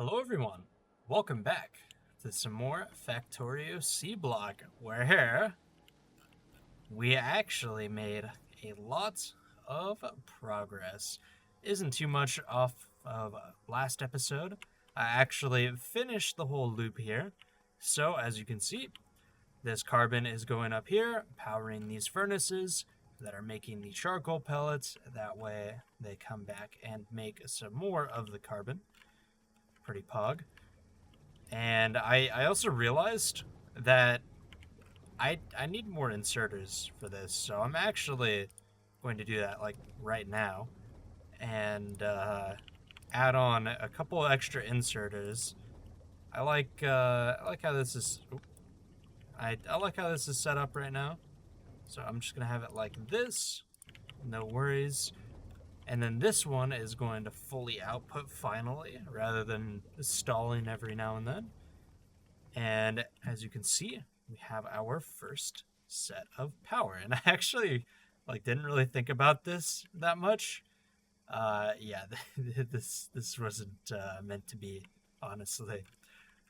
Hello everyone, welcome back to some more Factorio Seablock, where we actually made a lot of progress. Isn't too much off of last episode. I actually finished the whole loop here, so as you can see, this carbon is going up here, powering these furnaces that are making the charcoal pellets. That way they come back and make some more of the carbon. Pretty pog. And I also realized that I need more inserters for this, so I'm actually going to do that like right now and add on a couple extra inserters. I like how this is. I like how this is set up right now. So I'm just gonna have it like this, no worries. And then this one is going to fully output finally, rather than stalling every now and then. And as you can see, we have our first set of power. And I actually didn't really think about this that much. Yeah, this wasn't meant to be, honestly.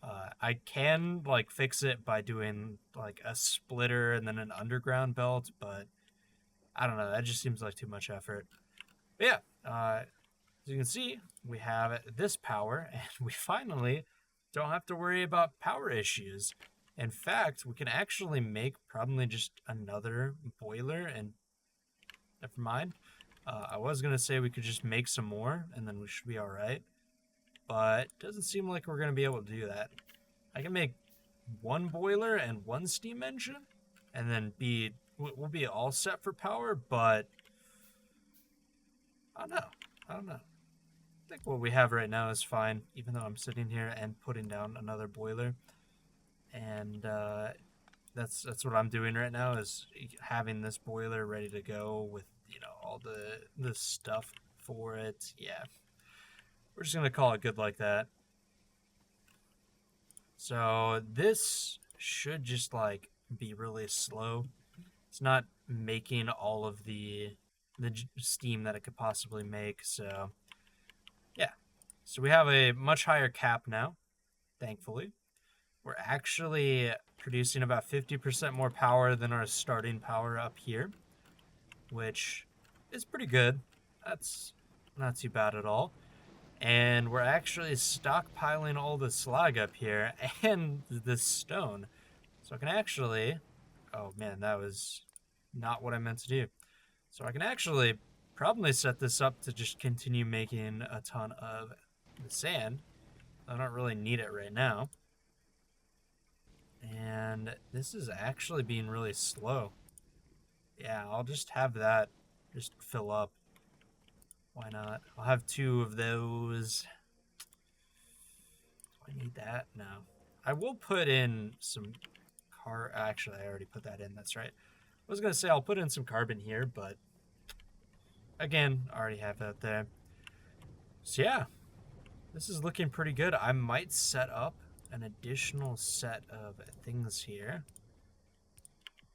I can fix it by doing a splitter and then an underground belt, but I don't know. That just seems like too much effort. But yeah, as you can see, we have this power, and we finally don't have to worry about power issues. In fact, we can actually make probably just another boiler, and never mind. I was going to say we could just make some more, and then we should be alright. But it doesn't seem like we're going to be able to do that. I can make one boiler and one steam engine, and then we'll be all set for power, but I don't know. I think what we have right now is fine, even though I'm sitting here and putting down another boiler. And that's what I'm doing right now, is having this boiler ready to go with all the stuff for it. Yeah, we're just gonna call it good like that. So this should just be really slow. It's not making all of the steam that it could possibly make. So yeah, so we have a much higher cap now, thankfully. We're actually producing about 50% more power than our starting power up here, which is pretty good. That's not too bad at all. And we're actually stockpiling all the slag up here and the stone. So I can actually... Oh man, that was not what I meant to do. So I can actually probably set this up to just continue making a ton of the sand. I don't really need it right now. And this is actually being really slow. Yeah, I'll just have that just fill up. Why not? I'll have 2 of those. Do I need that? No. I will put in some actually, I already put that in. That's right. I was going to say I'll put in some carbon here, but again, I already have that there. So yeah, this is looking pretty good. I might set up an additional set of things here.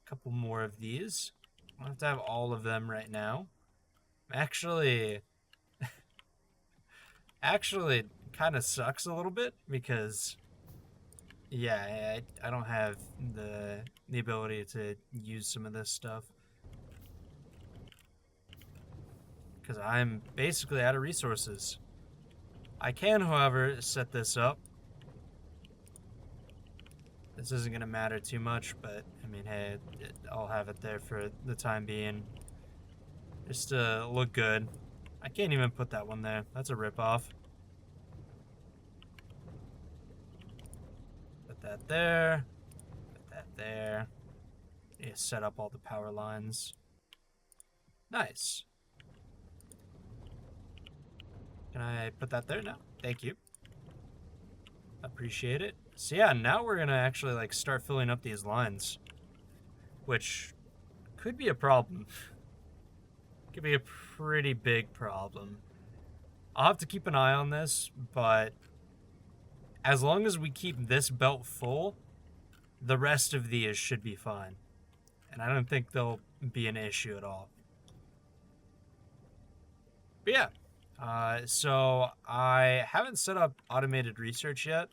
A couple more of these. I don't have to have all of them right now. Actually kind of sucks a little bit because yeah, I don't have the ability to use some of this stuff because I'm basically out of resources. I can, however, set this up. This isn't going to matter too much, but I mean, hey, I'll have it there for the time being. Just to look good. I can't even put that one there. That's a ripoff. Put that there. Put that there. Yeah, set up all the power lines. Nice. Can I put that there now? Thank you. Appreciate it. So yeah, now we're gonna actually start filling up these lines, which could be a problem. Could be a pretty big problem. I'll have to keep an eye on this, but as long as we keep this belt full, the rest of these should be fine. And I don't think they'll be an issue at all. But yeah, So I haven't set up automated research yet,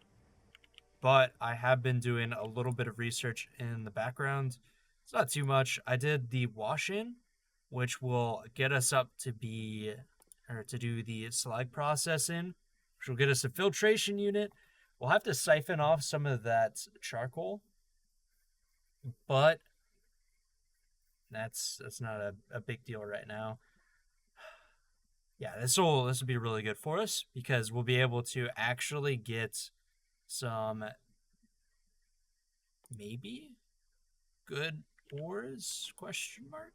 but I have been doing a little bit of research in the background. It's not too much. I did the wash-in, which will get us up to be, or to do the slag processing, which will get us a filtration unit. We'll have to siphon off some of that charcoal, but that's not a big deal right now. Yeah, this will be really good for us because we'll be able to actually get some maybe good ores question mark.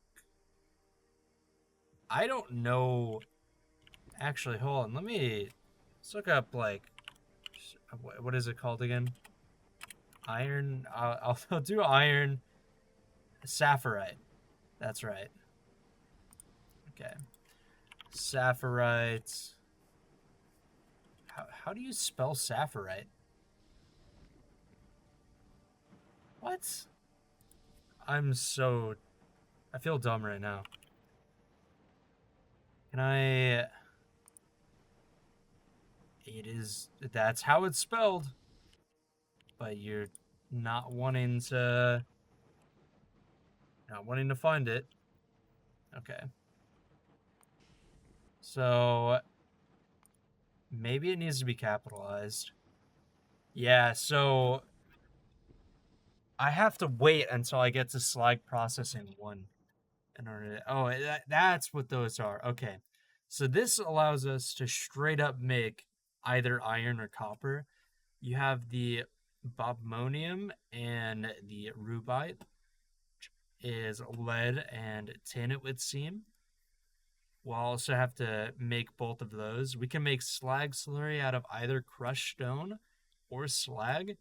I don't know. Actually, hold on. Let's look up like what is it called again? Iron. I'll do iron sapphirite. That's right. Okay, sapphirite. How do you spell sapphirite? What? I feel dumb right now. Can I? That's how it's spelled. But you're not wanting to, find it. Okay. So maybe it needs to be capitalized. Yeah, so I have to wait until I get to slag processing 1 in order to, oh, that's what those are. Okay. So this allows us to straight up make either iron or copper. You have the bobmonium and the rubite is lead and tin, it would seem. We'll also have to make both of those. We can make slag slurry out of either crushed stone or slag.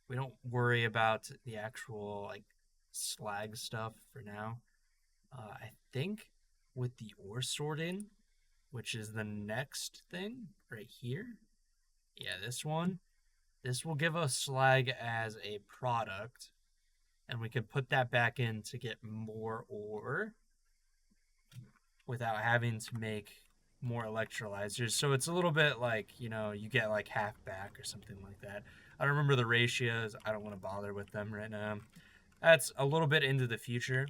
We don't worry about the actual like slag stuff for now. I think with the ore sorting, which is the next thing right here. Yeah, this one. This will give us slag as a product, and we can put that back in to get more ore without having to make more electrolyzers. So it's a little bit like, you get like half back or something like that. I don't remember the ratios. I don't want to bother with them right now. That's a little bit into the future.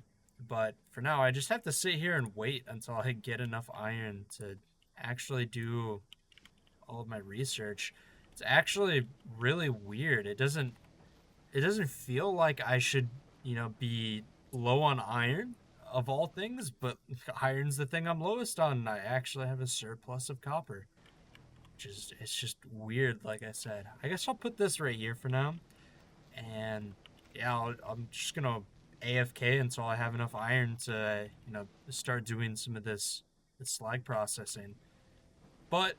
But for now, I just have to sit here and wait until I get enough iron to actually do all of my research. It's actually really weird. It doesn't feel like I should, be low on iron of all things, but iron's the thing I'm lowest on, and I actually have a surplus of copper. It's just weird, like I said. I guess I'll put this right here for now, and yeah, I'm just gonna AFK until I have enough iron to, start doing some of this slag processing. But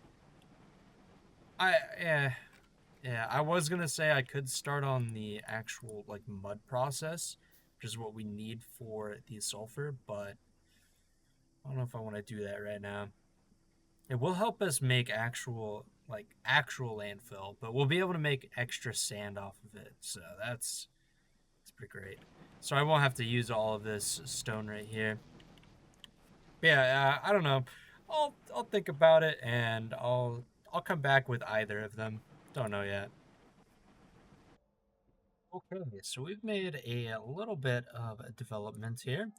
I was gonna say I could start on the actual like mud process, which is what we need for the sulfur, but I don't know if I want to do that right now. It will help us make actual landfill, but we'll be able to make extra sand off of it, so that's pretty great. So I won't have to use all of this stone right here. But yeah, I don't know. I'll think about it and I'll come back with either of them. Don't know yet. Okay, so we've made a little bit of a development here.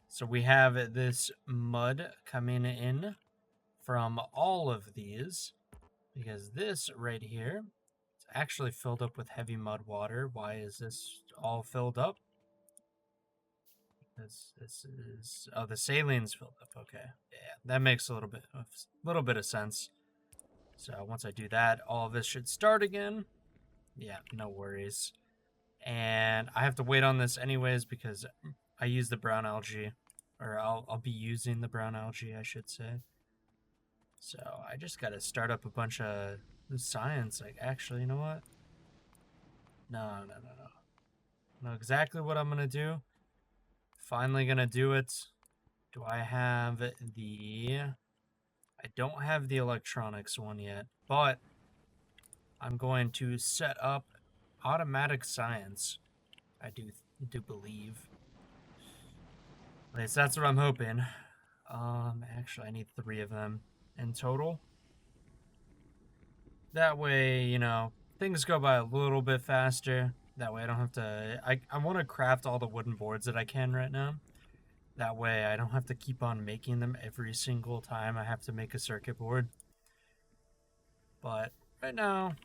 So we have this mud coming in from all of these, because this right here is actually filled up with heavy mud water. Why is this all filled up? This is, oh, the saline's filled up. Okay, yeah, that makes a little bit of sense. So once I do that, all of this should start again. Yeah, no worries. And I have to wait on this anyways because I use the brown algae, or I'll be using the brown algae, I should say. So I just gotta start up a bunch of science. Like, actually, you know what? No. I know exactly what I'm gonna do. Finally gonna do it. Do I have the... I don't have the electronics one yet, but I'm going to set up automatic science. I do believe. At least that's what I'm hoping. Actually, I need 3 of them. in total. That way, you know, things go by a little bit faster. That way I don't have to... I want to craft all the wooden boards that I can right now. That way I don't have to keep on making them every single time I have to make a circuit board. But right now,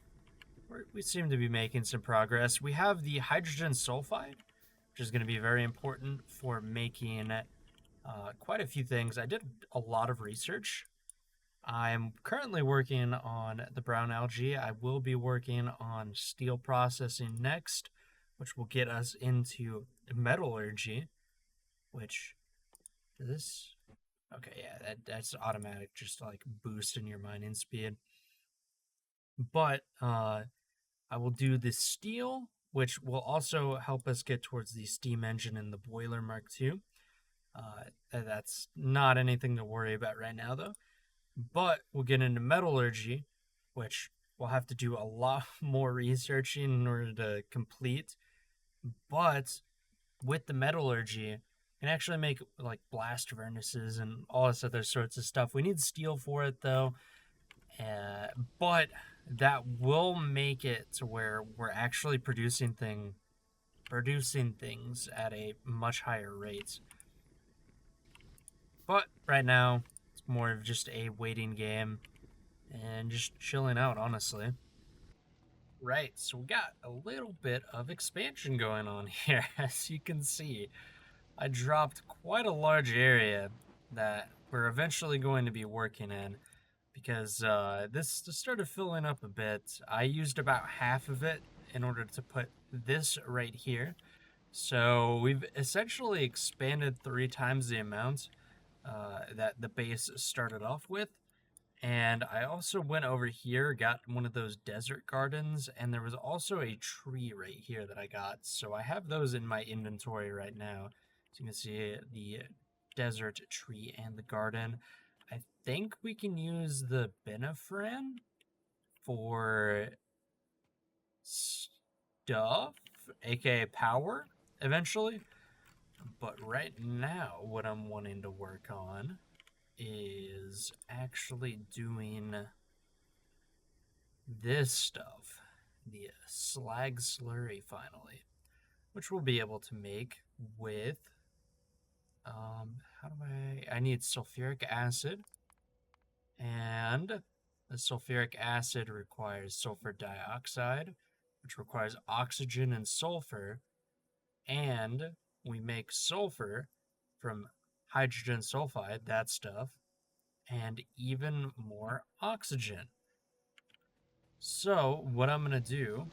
we seem to be making some progress. We have the hydrogen sulfide, which is going to be very important for making quite a few things. I did a lot of research. I'm currently working on the brown algae. I will be working on steel processing next, which will get us into metallurgy, which this... Okay, yeah, that's automatic, just like boosting your mining speed. But I will do the steel, which will also help us get towards the steam engine and the boiler Mark II. That's not anything to worry about right now, though. But we'll get into metallurgy, which we'll have to do a lot more researching in order to complete. But with the metallurgy, you can actually make like blast furnaces and all this other sorts of stuff. We need steel for it, though. But that will make it to where we're actually producing things at a much higher rate. But right now, it's more of just a waiting game and just chilling out, honestly. Right, so we got a little bit of expansion going on here. As you can see, I dropped quite a large area that we're eventually going to be working in, because this started filling up a bit. I used about half of it in order to put this right here. So we've essentially expanded 3 times the amount that the base started off with. And I also went over here, got one of those desert gardens, and there was also a tree right here that I got. So I have those in my inventory right now. So you can see the desert tree and the garden. I think we can use the Benefran for stuff, aka power, eventually. But right now, what I'm wanting to work on is actually doing this stuff, the slag slurry finally, which we'll be able to make with, how do I need sulfuric acid, and the sulfuric acid requires sulfur dioxide, which requires oxygen and sulfur, and we make sulfur from hydrogen sulfide, that stuff, and even more oxygen. So what I'm going to do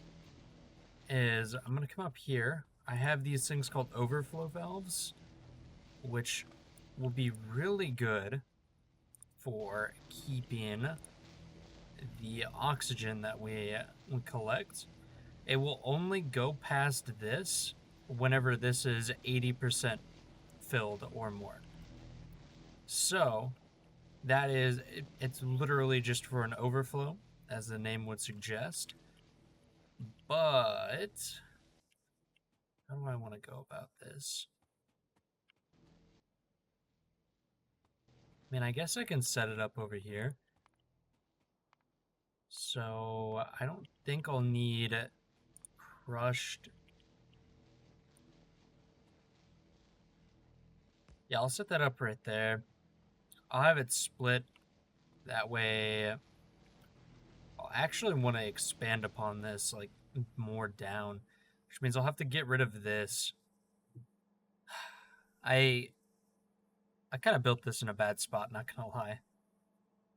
is I'm going to come up here. I have these things called overflow valves, which will be really good for keeping the oxygen that we collect. It will only go past this whenever this is 80% filled or more. So that is, it's literally just for an overflow, as the name would suggest. But how do I want to go about this? I mean, I guess I can set it up over here. So I don't think I'll need crushed. Yeah, I'll set that up right there. I'll have it split. That way, I'll actually want to expand upon this, like, more down. Which means I'll have to get rid of this. I kind of built this in a bad spot, not gonna lie.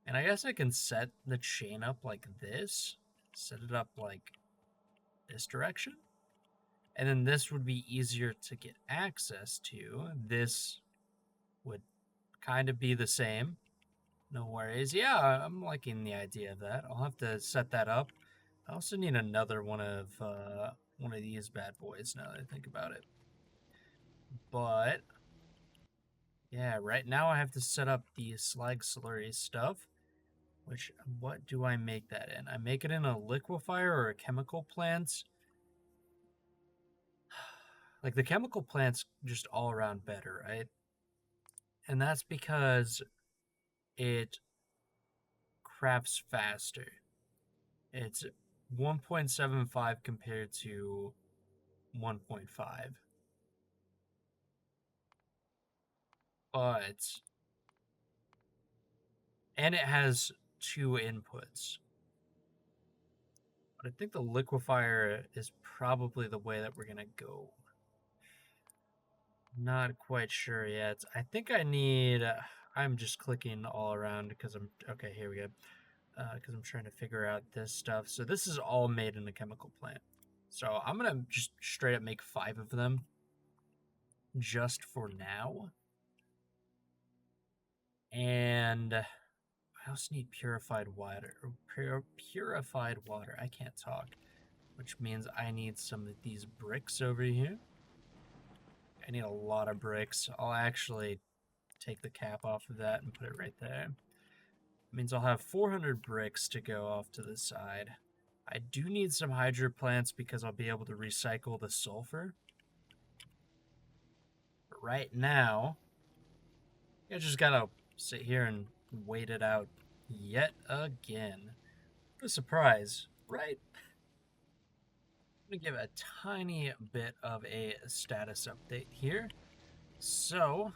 And I guess I can set the chain up like this. Set it up like this direction. And then this would be easier to get access to. This would kind of be the same. No worries. Yeah, I'm liking the idea of that. I'll have to set that up. I also need another one of these bad boys now that I think about it. But yeah, right now I have to set up the slag slurry stuff. Which, what do I make that in? I make it in a liquefier or a chemical plant. Like, the chemical plant's just all around better, right? And that's because it crafts faster. It's 1.75 compared to 1.5. But, and it has 2 inputs. But I think the liquefier is probably the way that we're going to go. Not quite sure yet. I think I need... I'm just clicking all around because I'm... Okay, here we go. Because I'm trying to figure out this stuff. So this is all made in a chemical plant. So I'm going to just straight up make 5 of them. Just for now. And I also need purified water. Purified water. I can't talk. Which means I need some of these bricks over here. I need a lot of bricks. I'll actually take the cap off of that and put it right there. It means I'll have 400 bricks to go off to the side. I do need some hydro plants because I'll be able to recycle the sulfur. But right now, I just gotta sit here and wait it out yet again. What a surprise, right? I'm gonna give a tiny bit of a status update here. So,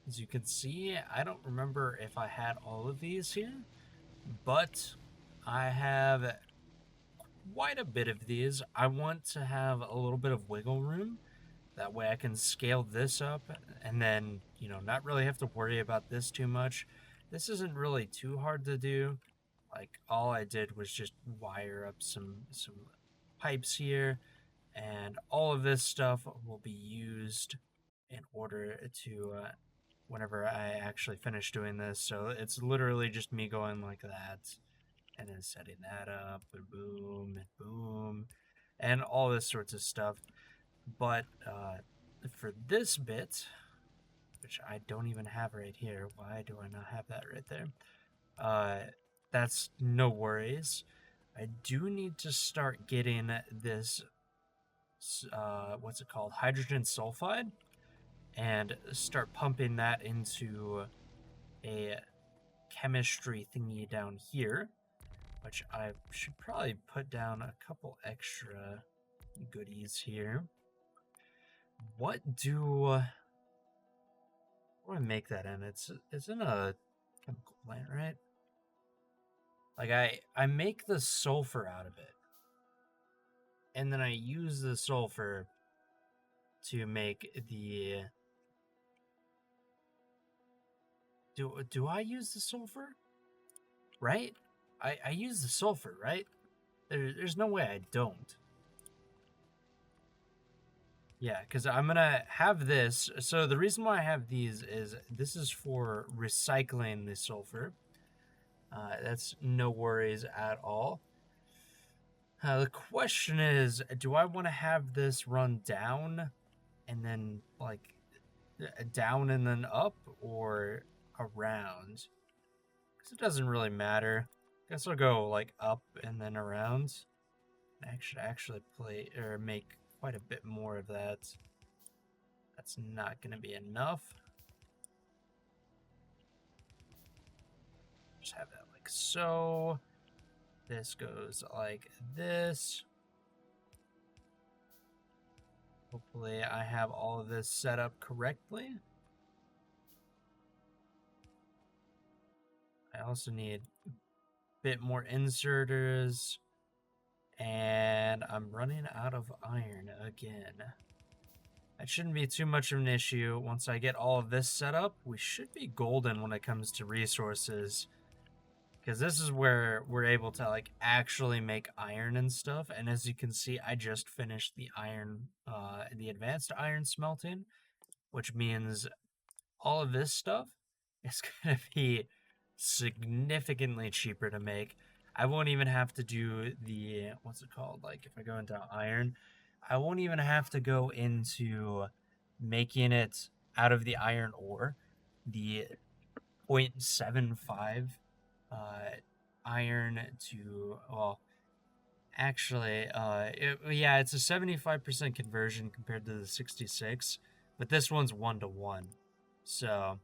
as you can see, I don't remember if I had all of these here, but I have quite a bit of these. I want to have a little bit of wiggle room. That way I can scale this up and then, you know, not really have to worry about this too much. This isn't really too hard to do. Like, all I did was just wire up some pipes here, and all of this stuff will be used in order to, whenever I actually finish doing this. So it's literally just me going like that, and then setting that up, and boom, and all this sorts of stuff. But for this bit, which I don't even have right here, why do I not have that right there? That's no worries. I do need to start getting this, what's it called? Hydrogen sulfide, and start pumping that into a chemistry thingy down here, which I should probably put down a couple extra goodies here. What do I make that in? It's in a chemical plant, right? Like I make the sulfur out of it, and then I use the sulfur to make the... Do I use the sulfur? Right? I use the sulfur, right? There's no way I don't. Yeah, because I'm going to have this. So the reason why I have these is this is for recycling the sulfur. That's no worries at all. The question is, do I want to have this run down and then, like, down and then up, or around? Because it doesn't really matter. I guess I'll go, like, up and then around. I should actually play, or make quite a bit more of that. That's not going to be enough. Just have that like so. This goes like this. Hopefully I have all of this set up correctly. I also need a bit more inserters. And I'm running out of iron again. That shouldn't be too much of an issue. Once I get all of this set up, we should be golden when it comes to resources. Because this is where we're able to, like, actually make iron and stuff. And as you can see, I just finished the iron, the advanced iron smelting. Which means all of this stuff is going to be significantly cheaper to make. I won't even have to do the, what's it called? Like, if I go into iron, I won't even have to go into making it out of the iron ore. The 0.75 iron to, well, actually, yeah, it's a 75% conversion compared to the 66, but this one's 1-to-1. So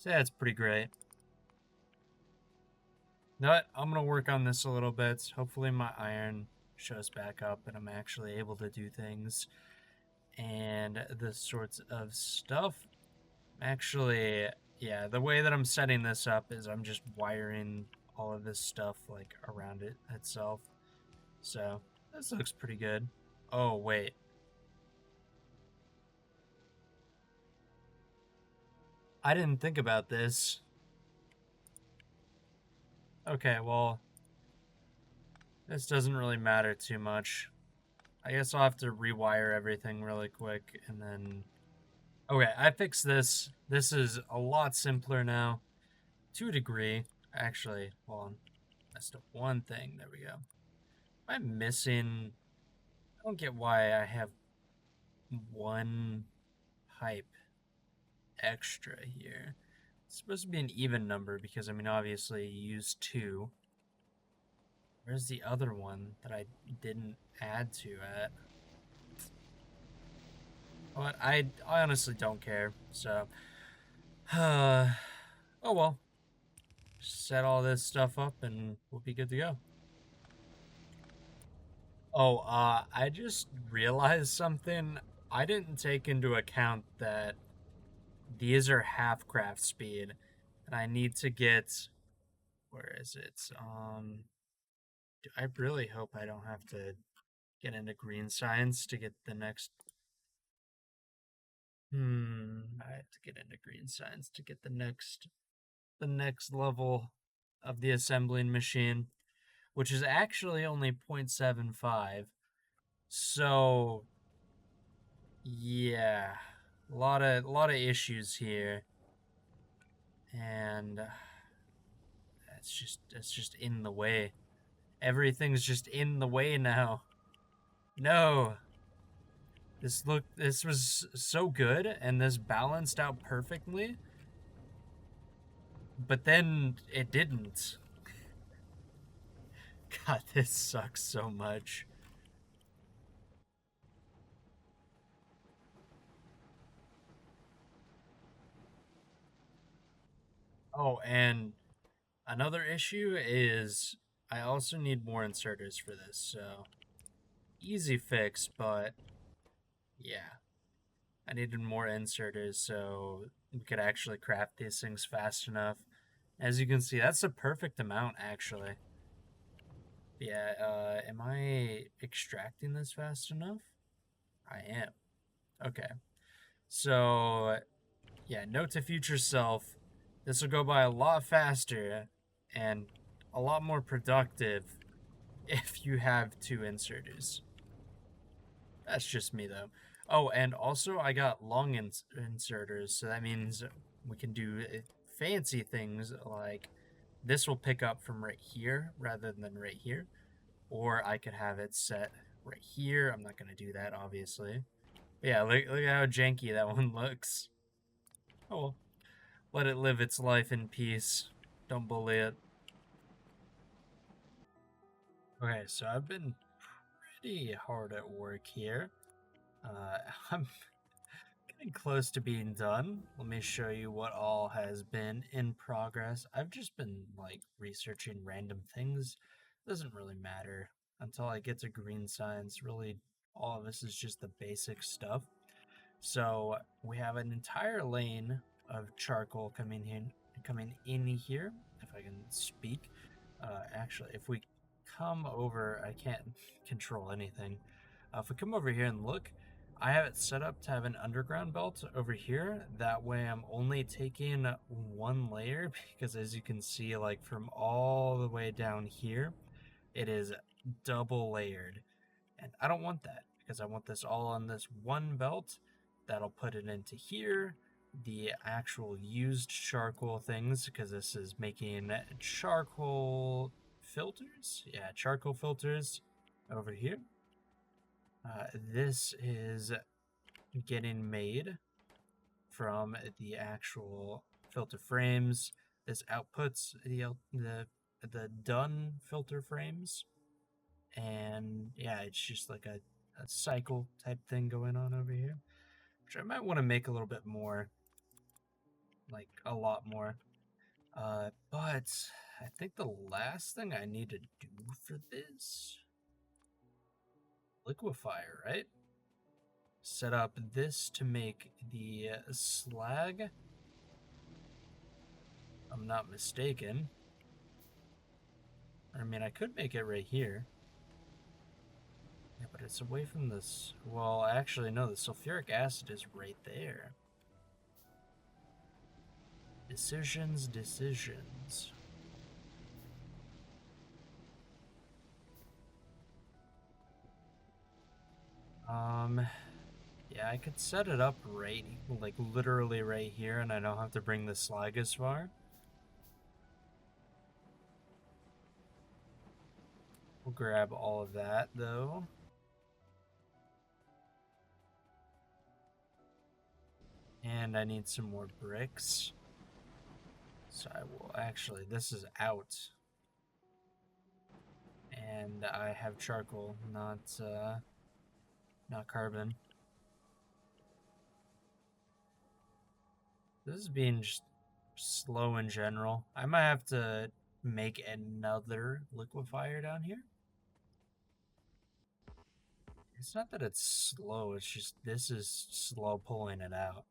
yeah, it's pretty great. know what? I'm gonna work on this a little bit. Hopefully my iron shows back up and I'm actually able to do things and this sorts of stuff. Actually, yeah, the way that I'm setting this up is I'm just wiring all of this stuff like around it itself. So this looks pretty good. Oh, wait. I didn't think about this. Okay, well, this doesn't really matter too much. I guess I'll have to rewire everything really quick and then... Okay, I fixed this. This is a lot simpler now. To a degree. Actually, hold on. Messed up one thing. There we go. I'm missing... I don't get why I have one pipe extra here. It's supposed to be an even number because, I mean, obviously you use two. Where's the other one that I didn't add to it? But I honestly don't care, so... oh well. Set all this stuff up and we'll be good to go. Oh, I just realized something. I didn't take into account that these are half craft speed, and I need to get... Where is it? I really hope I don't have to get into green science to get the next... I have to get into green science to get the next level of the assembling machine, which is actually only 0.75. So, yeah, a lot of issues here, and it's just in the way. Everything's just in the way now. No, this was so good, and this balanced out perfectly, but then it didn't. God, this sucks so much. Oh, and another issue is I also need more inserters for this, so easy fix, but yeah. I needed more inserters so we could actually craft these things fast enough. As you can see, that's the perfect amount, actually. Yeah, am I extracting this fast enough? I am. Okay. So, yeah, note to future self, this will go by a lot faster and a lot more productive if you have two inserters. That's just me, though. Oh, and also I got long inserters, so that means we can do fancy things like this will pick up from right here rather than right here. Or I could have it set right here. I'm not going to do that, obviously. But yeah, look at how janky that one looks. Oh well. Let it live its life in peace. Don't bully it. Okay, so I've been pretty hard at work here. I'm getting close to being done. Let me show you what all has been in progress. I've just been like researching random things. Doesn't really matter until I get to green science. Really, all of this is just the basic stuff. So we have an entire lane of charcoal coming in here. If I can speak, actually, if we come over, I can't control anything. If we come over here and look, I have it set up to have an underground belt over here. That way, I'm only taking one layer because, as you can see, like from all the way down here, it is double layered. And I don't want that because I want this all on this one belt. That'll put it into here. The actual used charcoal things, because this is making charcoal filters. Yeah, charcoal filters over here. This is getting made from the actual filter frames. This outputs the done filter frames, and yeah, it's just like a cycle type thing going on over here, which I might want to make a little bit more, like a lot more. But I think the last thing I need to do for this, liquefier, right? Set up this to make the slag. I'm not mistaken. I mean, I could make it right here. Yeah, but it's away from this. Well, actually, no, the sulfuric acid is right there. Decisions, decisions. Yeah, I could set it up right, like literally right here, and I don't have to bring the slag as far. We'll grab all of that, though. And I need some more bricks. So I will actually, this is out. And I have charcoal, not carbon. This is being just slow in general. I might have to make another liquefier down here. It's not that it's slow, it's just this is slow pulling it out.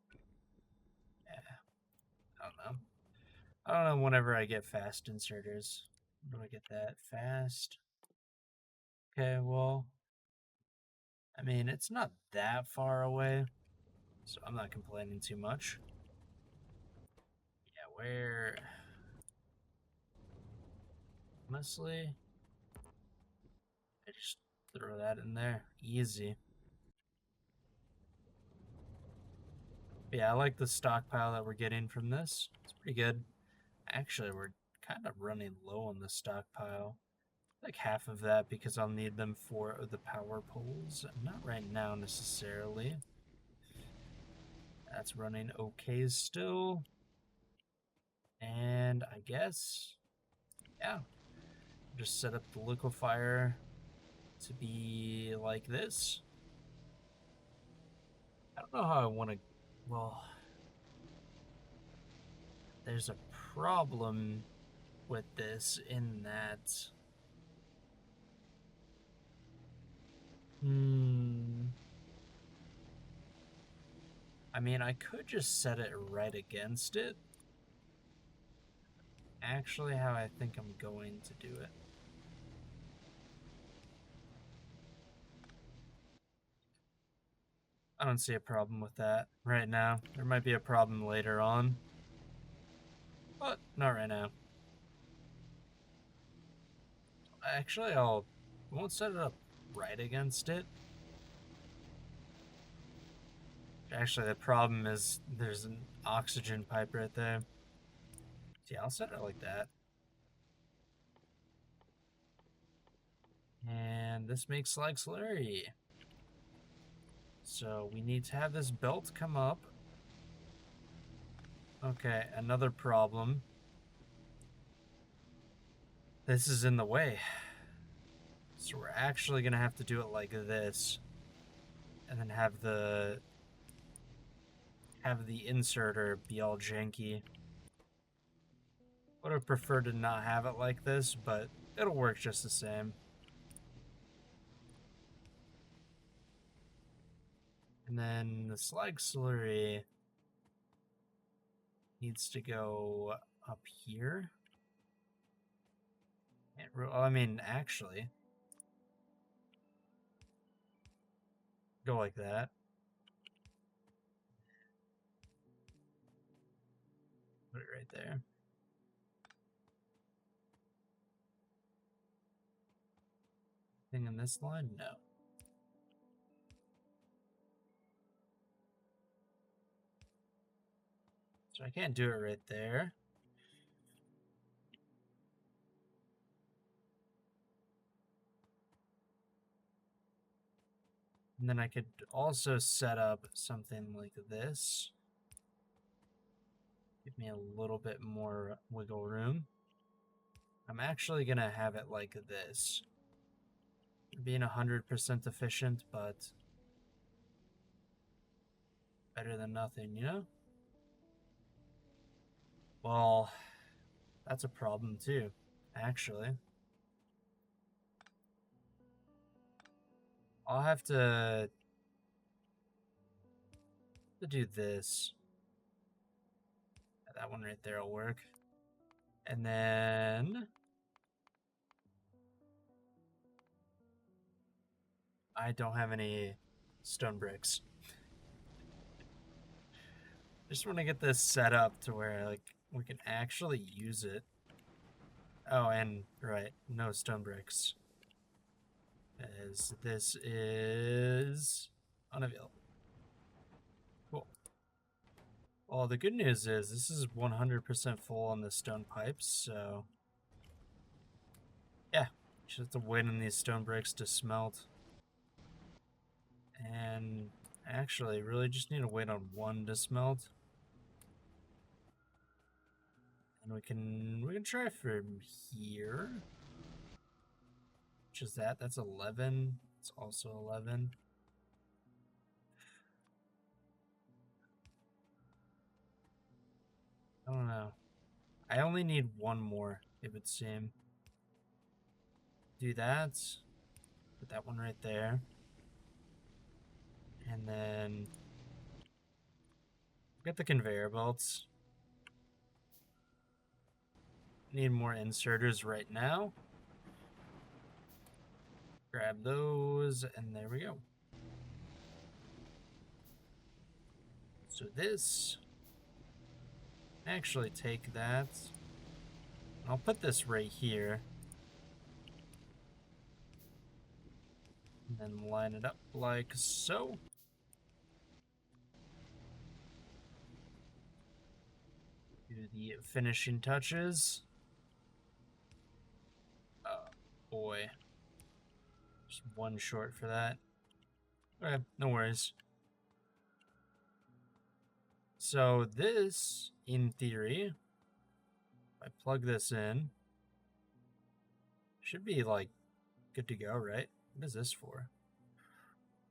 Yeah, I don't know. I don't know whenever I get fast inserters. When do I get that? Fast. Okay, well, I mean, it's not that far away, so I'm not complaining too much. Yeah, where... Honestly, I just throw that in there. Easy. But yeah, I like the stockpile that we're getting from this. It's pretty good. Actually, we're kind of running low on the stockpile. Like half of that because I'll need them for the power poles. Not right now necessarily. That's running okay still. And I guess, yeah, just set up the liquefier to be like this. I don't know how I want to, well, there's a problem with this in that, I mean, I could just set it right against it. Actually, how I think I'm going to do it. I don't see a problem with that right now. There might be a problem later on, but not right now. Actually, I won't set it up right against it. Actually, the problem is there's an oxygen pipe right there. So yeah, I'll set it like that. And this makes slag slurry. So we need to have this belt come up. Okay, another problem. This is in the way. So we're actually gonna have to do it like this. And then have the inserter be all janky. Would have preferred to not have it like this, but it'll work just the same. And then the slag slurry needs to go up here. I mean, actually, go like that. Put it right there. Thing in this line? No. So I can't do it right there. And then I could also set up something like this. Give me a little bit more wiggle room. I'm actually going to have it like this. Being 100% efficient, but better than nothing, you know? Well, That's a problem too, actually. I'll have to do this. That one right there will work. And then I don't have any stone bricks. I just want to get this set up to where like we can actually use it. Oh, and right, no stone bricks. As this is unavailable. Cool. Well, the good news is this is 100% full on the stone pipes, so yeah, just have to wait on these stone bricks to smelt. And actually, really just need to wait on one to smelt. And we can try from here. Which is that? That's 11. It's also 11. I don't know. I only need one more, it would seem. Do that. Put that one right there. And then get the conveyor belts. Need more inserters right now. Grab those, and there we go. So this, actually take that. I'll put this right here. And then line it up like so. Do the finishing touches. Oh boy. Just one short for that. Okay, no worries. So this, in theory, if I plug this in, should be like good to go, right? What is this for?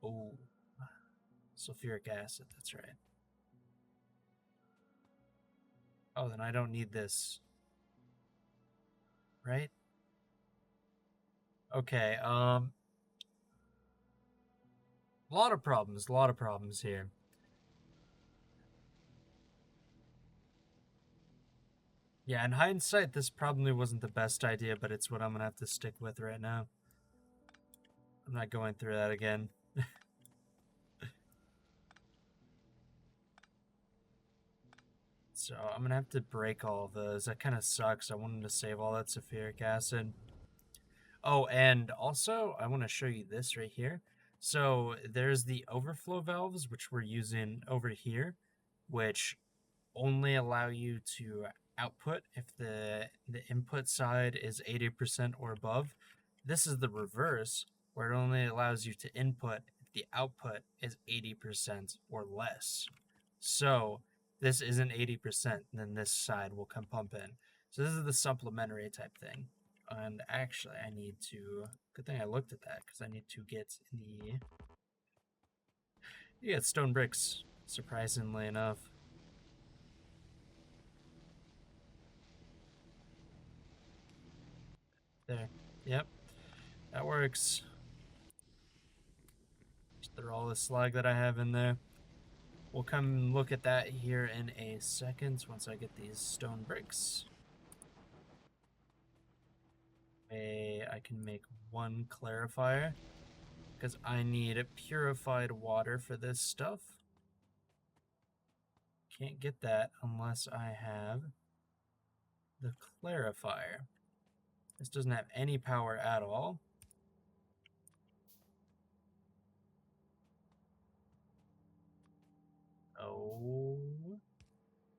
Oh, sulfuric acid, that's right. Oh, then I don't need this, right? Okay, a lot of problems here. Yeah, in hindsight, this probably wasn't the best idea, but it's what I'm gonna have to stick with right now. I'm not going through that again. So I'm gonna have to break all of those. That kind of sucks. I wanted to save all that sulfuric acid. Oh, and also I want to show you this right here. So there's the overflow valves, which we're using over here, which only allow you to output if the input side is 80% or above. This is the reverse, where it only allows you to input if the output is 80% or less. So this isn't 80%, then this side will come pump in. So this is the supplementary type thing. And actually, I need to, good thing I looked at that, because I need to get you get stone bricks, surprisingly enough. There, yep, that works. Just throw all the slag that I have in there. We'll come look at that here in a second once I get these stone bricks. I can make one clarifier because I need purified water for this stuff. Can't get that unless I have the clarifier. This doesn't have any power at all. Oh,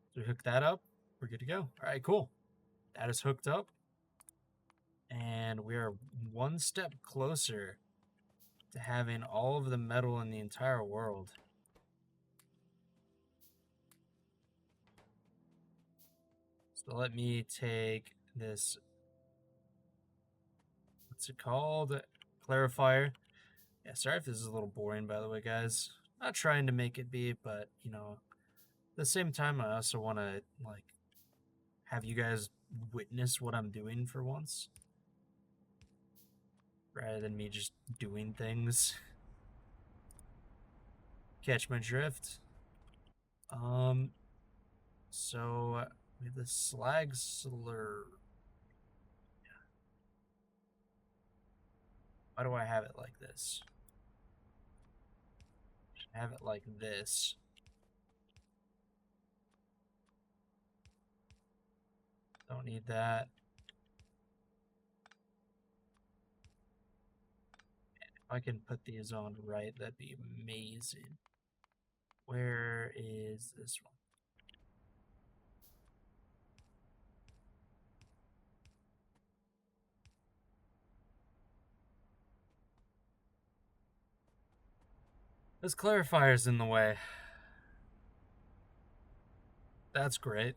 so we hook that up. We're good to go. All right, cool. That is hooked up. And we are one step closer to having all of the metal in the entire world. So let me take this, what's it called? Clarifier. Yeah, sorry if this is a little boring, by the way, guys. Not trying to make it be, but, you know, at the same time, I also want to, like, have you guys witness what I'm doing for once, rather than me just doing things. Catch my drift? So we have the slag slur. Why do I have it like this? I have it like this. Don't need that. If I can put these on right, that'd be amazing. Where is this one? This clarifier's in the way. That's great.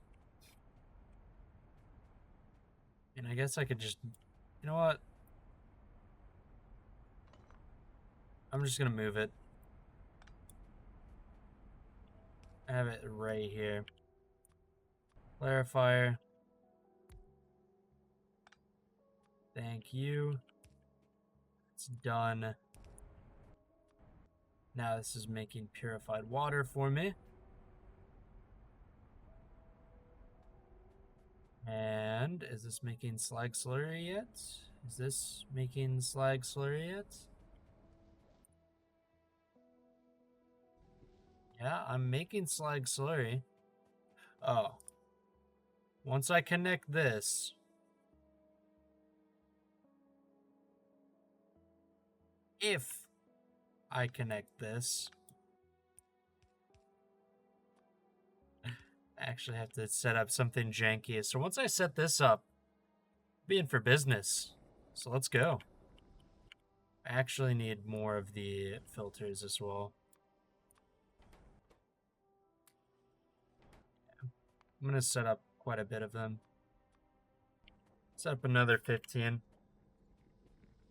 And I guess I could just, you know what? I'm just gonna move it. I have it right here. Clarifier. Thank you. It's done. Now this is making purified water for me. And is this making slag slurry yet? Is this making slag slurry yet? Yeah, I'm making slag slurry. Oh. Once I connect this, if I connect this, I actually have to set up something janky. So once I set this up, being for business. So let's go. I actually need more of the filters as well. I'm going to set up quite a bit of them. Set up another 15.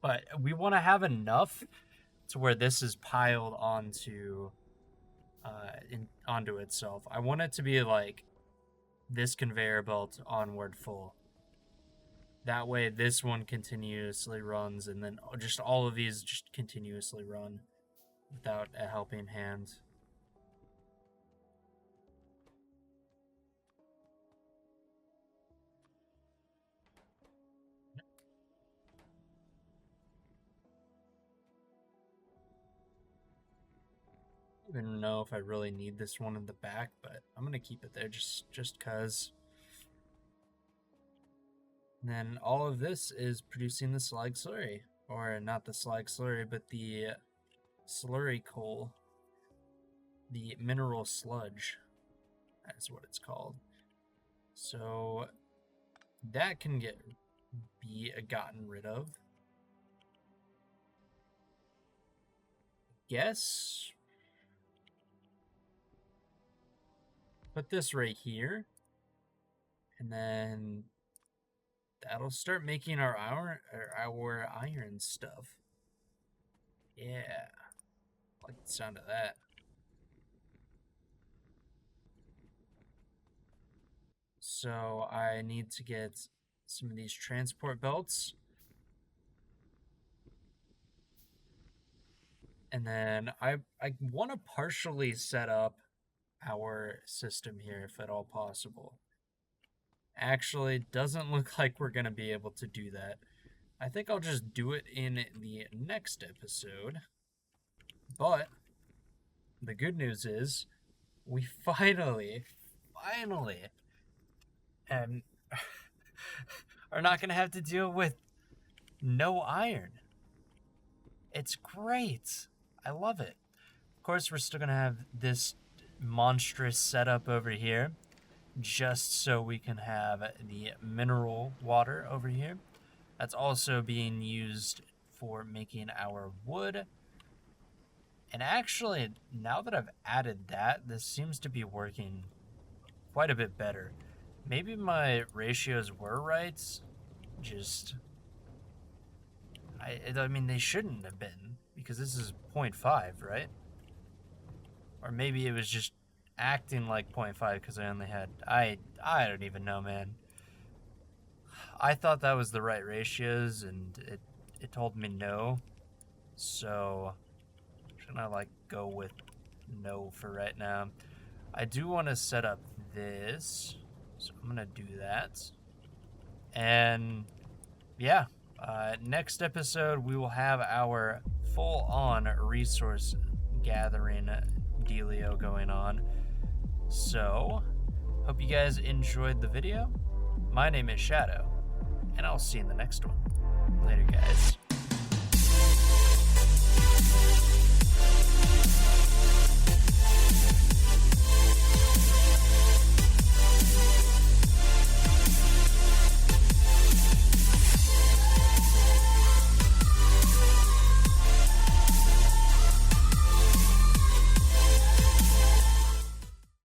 But we want to have enough to where this is piled onto onto itself. I want it to be like this conveyor belt onward full. That way this one continuously runs, and then just all of these just continuously run without a helping hand. I don't even know if I really need this one in the back, but I'm gonna keep it there just cause. And then all of this is producing the slag slurry, or not the slag slurry, but the slurry coal, the mineral sludge. That's what it's called. So that can be gotten rid of. Guess put this right here, and then that'll start making our iron stuff. Yeah, I like the sound of that. So I need to get some of these transport belts. And then I want to partially set up our system here if at all possible. Actually, doesn't look like we're going to be able to do that. I think I'll just do it in the next episode. But the good news is we finally are not going to have to deal with no iron. It's great. I love it. Of course, we're still going to have this monstrous setup over here, just so we can have the mineral water over here. That's also being used for making our wood. And actually, now that I've added that, this seems to be working quite a bit better. Maybe my ratios were right, just... I mean, they shouldn't have been, because this is 0.5, right? Or maybe it was just acting like 0.5 because I only had... I don't even know, man. I thought that was the right ratios, and it told me no. So I'm just gonna like go with no for right now. I do want to set up this, so I'm gonna do that. And yeah, next episode we will have our full-on resource gathering dealio going on. So hope you guys enjoyed the video. My name is Shadow, and I'll see you in the next one. Later, guys.